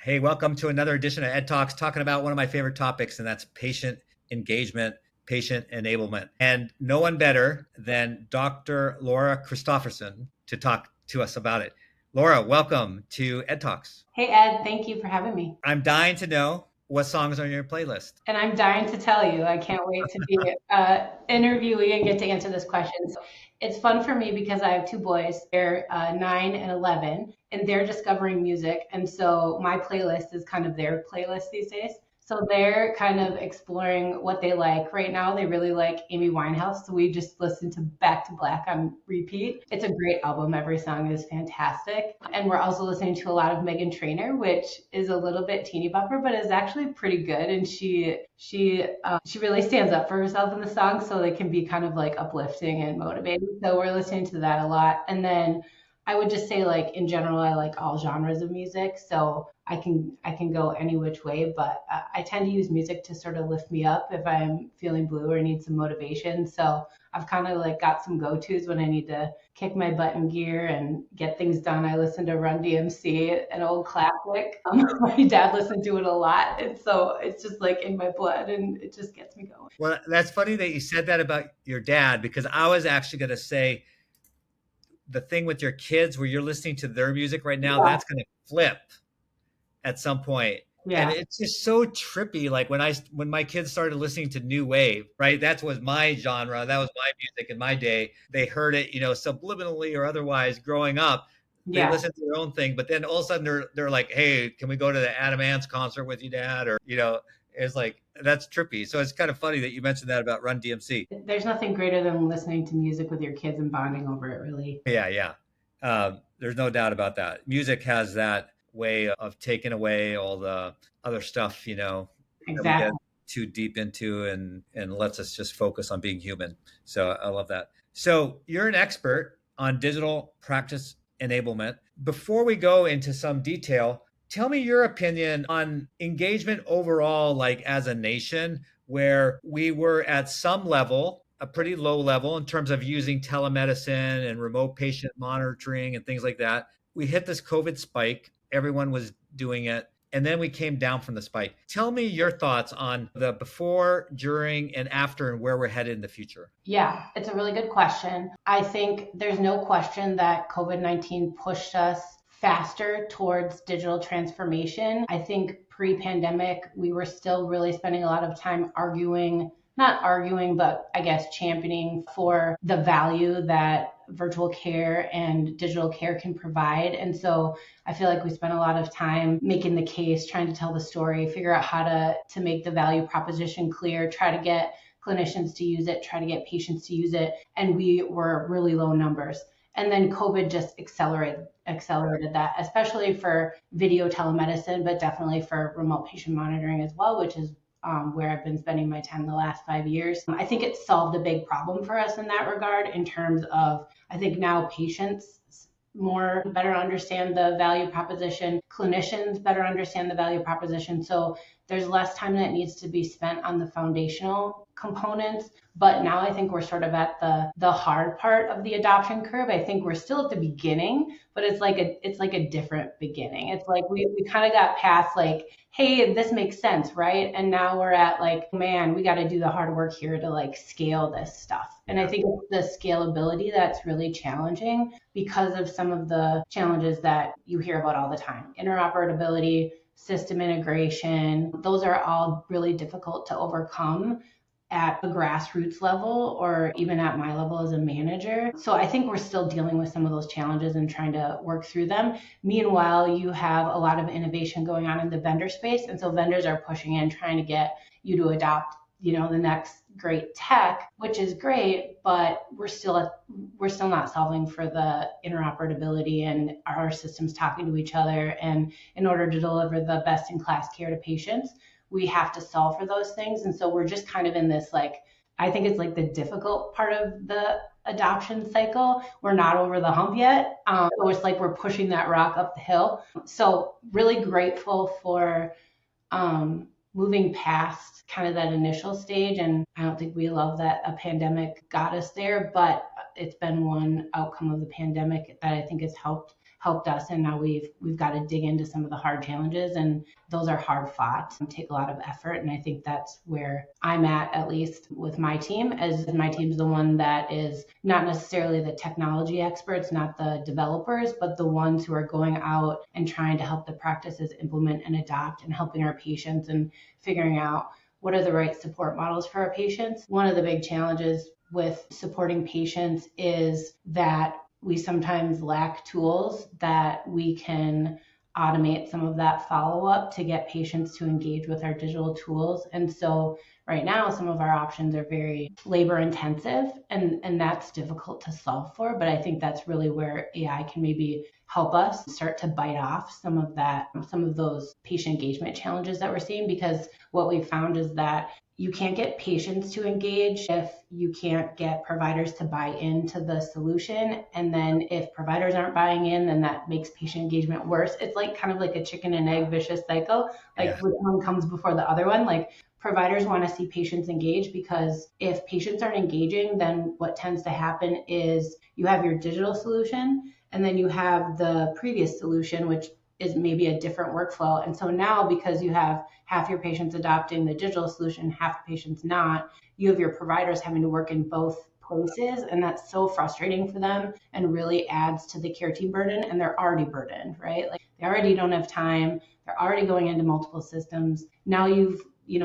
Hey, welcome to another edition of Ed Talks, talking about one of my favorite topics, and that's patient engagement, patient enablement. And no one better than Dr. Laura Christopherson to talk to us about it. Laura, welcome to Ed Talks. Hey, Ed, thank you for having me. I'm dying to know what songs are on your playlist. And I'm dying to tell you, I can't wait to be interviewee and get to answer this question. So it's fun for me because I have two boys. They're 9 and 11, and they're discovering music. And so my playlist is kind of their playlist these days. So they're kind of exploring what they like. Right now, they really like Amy Winehouse. So we just listen to Back to Black on repeat. It's a great album. Every song is fantastic. And we're also listening to a lot of Meghan Trainor, which is a little bit teeny bopper, but is actually pretty good. And she really stands up for herself in the song, so they can be kind of like uplifting and motivating. So we're listening to that a lot. And then I would just say, like, in general, I like all genres of music, so I can go any which way, but I tend to use music to sort of lift me up if I'm feeling blue or need some motivation. So I've kind of like got some go-tos when I need to kick my butt in gear and get things done. I listen to Run DMC, an old classic. My dad listened to it a lot, and so it's just like in my blood, and it just gets me going. Well, that's funny that you said that about your dad, because I was actually going to say the thing with your kids where you're listening to their music right now, Yeah, that's going to flip at some point. And yeah, it's just so trippy. Like when my kids started listening to new wave, right? That was my genre. That was my music in my day. They heard it, subliminally or otherwise growing up. They yeah. listened to their own thing, but then all of a sudden they're like, "Hey, can we go to the Adam Ants concert with you, Dad?" Or it's like that's trippy. So it's kind of funny that you mentioned that about Run DMC. There's nothing greater than listening to music with your kids and bonding over it, really. Yeah, yeah. There's no doubt about that. Music has that way of taking away all the other stuff, that we get Exactly. too deep into and lets us just focus on being human. So I love that. So you're an expert on digital practice enablement. Before we go into some detail, tell me your opinion on engagement overall, like as a nation, where we were at some level, a pretty low level in terms of using telemedicine and remote patient monitoring and things like that. We hit this COVID spike, everyone was doing it. And then we came down from the spike. Tell me your thoughts on the before, during, and after, and where we're headed in the future. Yeah, it's a really good question. I think there's no question that COVID-19 pushed us faster towards digital transformation. I think pre-pandemic, we were still really spending a lot of time not arguing, but I guess championing for the value that virtual care and digital care can provide. And so I feel like we spent a lot of time making the case, trying to tell the story, figure out how to make the value proposition clear, try to get clinicians to use it, try to get patients to use it. And we were really low numbers. And then COVID just accelerated that, especially for video telemedicine, but definitely for remote patient monitoring as well, which is where I've been spending my time the last 5 years. I think it solved a big problem for us in that regard, in terms of, I think now patients better understand the value proposition, clinicians better understand the value proposition. So there's less time that needs to be spent on the foundational components. But now I think we're sort of at the hard part of the adoption curve. I think we're still at the beginning, but it's like a different beginning. It's like we kind of got past like, hey, this makes sense, right? And now we're at like, man, we got to do the hard work here to like scale this stuff. And I Yeah. think it's the scalability that's really challenging because of some of the challenges that you hear about all the time. Interoperability, system integration, those are all really difficult to overcome at a grassroots level or even at my level as a manager. So I think we're still dealing with some of those challenges and trying to work through them. Meanwhile, you have a lot of innovation going on in the vendor space. And so vendors are pushing in, trying to get you to adopt, the next great tech, which is great, but we're still not solving for the interoperability and our systems talking to each other. And in order to deliver the best in class care to patients, we have to solve for those things. And so we're just kind of in this, like, I think it's like the difficult part of the adoption cycle. We're not over the hump yet. So it's like we're pushing that rock up the hill. So really grateful for moving past kind of that initial stage. And I don't think we love that a pandemic got us there, but it's been one outcome of the pandemic that I think has helped helped us. And now we've got to dig into some of the hard challenges, and those are hard fought and take a lot of effort. And I think that's where I'm at least with my team, as my team's the one that is not necessarily the technology experts, not the developers, but the ones who are going out and trying to help the practices implement and adopt, and helping our patients and figuring out what are the right support models for our patients. One of the big challenges with supporting patients is that we sometimes lack tools that we can automate some of that follow-up to get patients to engage with our digital tools. And so right now, some of our options are very labor intensive, and that's difficult to solve for. But I think that's really where AI can maybe help us start to bite off some of those patient engagement challenges that we're seeing, because what we've found is that you can't get patients to engage if you can't get providers to buy into the solution. And then if providers aren't buying in, then that makes patient engagement worse. It's like kind of like a chicken and egg vicious cycle. Like which one comes before the other one? Like providers want to see patients engage, because if patients aren't engaging, then what tends to happen is you have your digital solution and then you have the previous solution, which is maybe a different workflow. And so now, because you have half your patients adopting the digital solution, half the patients not, you have your providers having to work in both places. And that's so frustrating for them and really adds to the care team burden. And they're already burdened, right? Like they already don't have time. They're already going into multiple systems. Now you've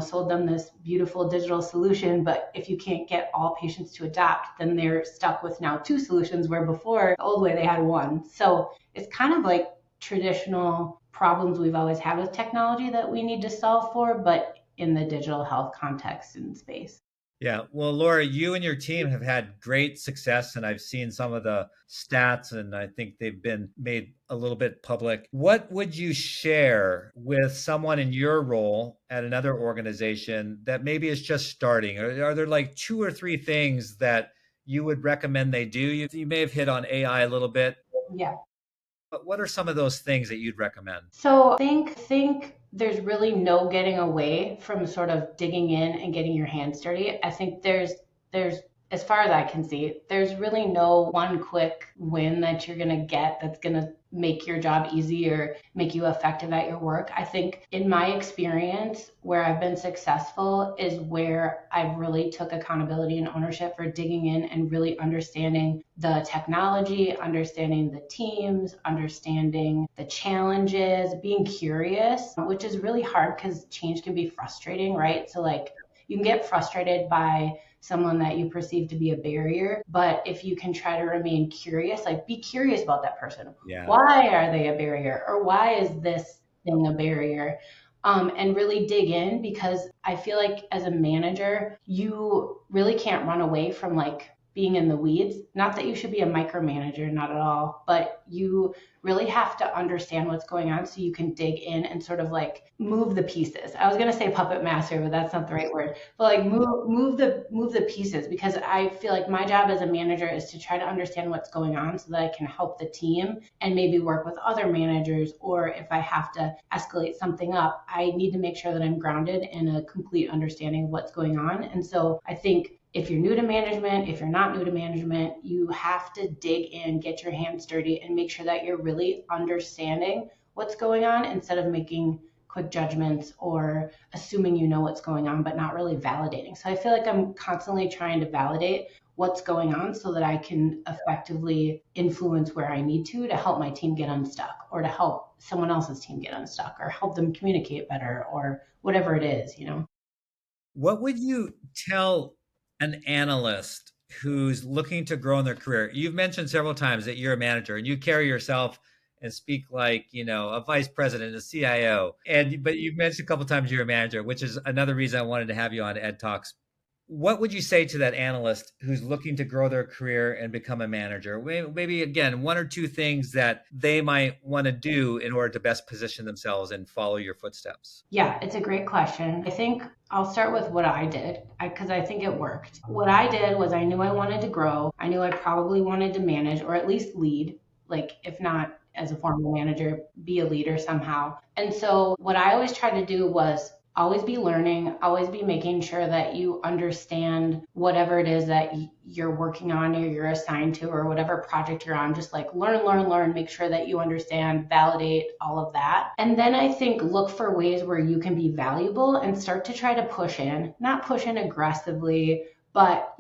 sold them this beautiful digital solution, but if you can't get all patients to adopt, then they're stuck with now two solutions, where before the old way they had one. So it's kind of like traditional problems we've always had with technology that we need to solve for, but in the digital health context and space. Yeah. Well, Laura, you and your team have had great success, and I've seen some of the stats, and I think they've been made a little bit public. What would you share with someone in your role at another organization that maybe is just starting? Are there like 2 or 3 things that you would recommend they do? You may have hit on AI a little bit. Yeah. But what are some of those things that you'd recommend? So I think there's really no getting away from sort of digging in and getting your hands dirty. I think there's as far as I can see, there's really no one quick win that you're going to get that's going to make your job easy or make you effective at your work. I think in my experience, where I've been successful is where I've really took accountability and ownership for digging in and really understanding the technology, understanding the teams, understanding the challenges, being curious, which is really hard because change can be frustrating, right? So like you can get frustrated by someone that you perceive to be a barrier. But if you can try to remain curious, like be curious about that person. Yeah. Why are they a barrier? Or why is this thing a barrier? And really dig in, because I feel like as a manager, you really can't run away from like being in the weeds. Not that you should be a micromanager, not at all, but you really have to understand what's going on so you can dig in and sort of like move the pieces. I was going to say puppet master, but that's not the right word. But like move the pieces, because I feel like my job as a manager is to try to understand what's going on so that I can help the team and maybe work with other managers, or if I have to escalate something up, I need to make sure that I'm grounded in a complete understanding of what's going on. And so I think if you're new to management, if you're not new to management, you have to dig in, get your hands dirty, and make sure that you're really understanding what's going on instead of making quick judgments or assuming you know what's going on, but not really validating. So I feel like I'm constantly trying to validate what's going on so that I can effectively influence where I need to help my team get unstuck, or to help someone else's team get unstuck, or help them communicate better, or whatever it is, What would you tell an analyst who's looking to grow in their career? You've mentioned several times that you're a manager and you carry yourself and speak like, a vice president, a CIO. But you've mentioned a couple of times you're a manager, which is another reason I wanted to have you on EDTalks. What would you say to that analyst who's looking to grow their career and become a manager? Maybe, again, 1 or 2 things that they might want to do in order to best position themselves and follow your footsteps. Yeah, it's a great question. I think I'll start with what I did, because I think it worked. What I did was I knew I wanted to grow. I knew I probably wanted to manage, or at least lead, like if not as a formal manager, be a leader somehow. And so what I always tried to do was always be learning, always be making sure that you understand whatever it is that you're working on or you're assigned to or whatever project you're on. Just like learn, make sure that you understand, validate all of that. And then I think look for ways where you can be valuable and start to try to push in, not push in aggressively, but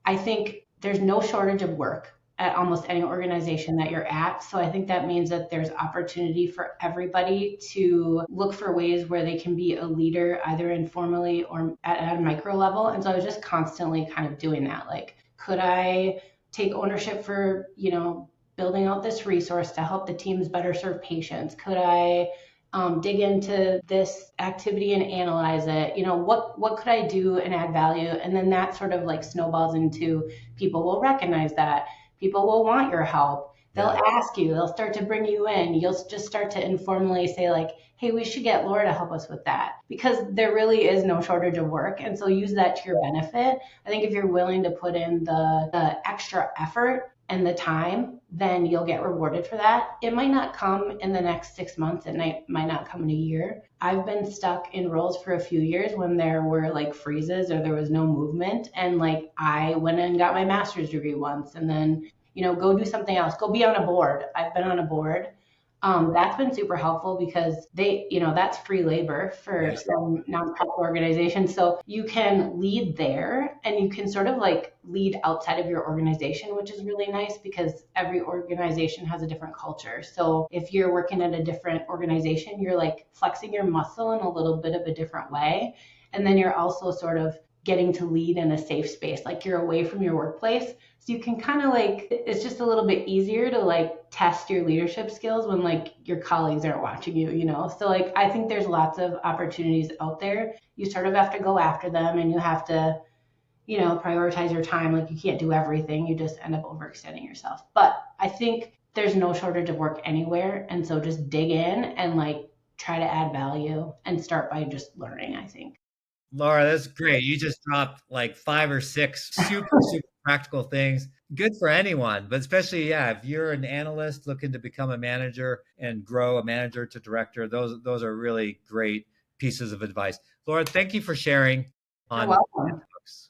I think there's no shortage of work at almost any organization that you're at. So I think that means that there's opportunity for everybody to look for ways where they can be a leader, either informally or at a micro level. And so I was just constantly kind of doing that. Like, could I take ownership for, building out this resource to help the teams better serve patients? Could I dig into this activity and analyze it? What could I do and add value? And then that sort of like snowballs into people will recognize that. People will want your help. They'll ask you, they'll start to bring you in. You'll just start to informally say like, hey, we should get Laura to help us with that, because there really is no shortage of work. And so use that to your benefit. I think if you're willing to put in the extra effort and the time, then you'll get rewarded for that. It might not come in the next 6 months. It might not come in a year. I've been stuck in roles for a few years when there were like freezes or there was no movement. And like I went and got my master's degree once and then, go do something else, go be on a board. I've been on a board. That's been super helpful because that's free labor for some nonprofit organizations. So you can lead there and you can sort of like lead outside of your organization, which is really nice because every organization has a different culture. So if you're working at a different organization, you're like flexing your muscle in a little bit of a different way. And then you're also sort of getting to lead in a safe space, like you're away from your workplace. So you can kind of like, it's just a little bit easier to like test your leadership skills when like your colleagues aren't watching you, So like, I think there's lots of opportunities out there. You sort of have to go after them and you have to, prioritize your time. Like you can't do everything. You just end up overextending yourself. But I think there's no shortage of work anywhere. And so just dig in and like try to add value and start by just learning, I think. Laura, that's great. You just dropped like 5 or 6 super, super practical things. Good for anyone, but especially, if you're an analyst looking to become a manager and grow a manager to director, those are really great pieces of advice. Laura, thank you for sharing You're on welcome. EDTalks.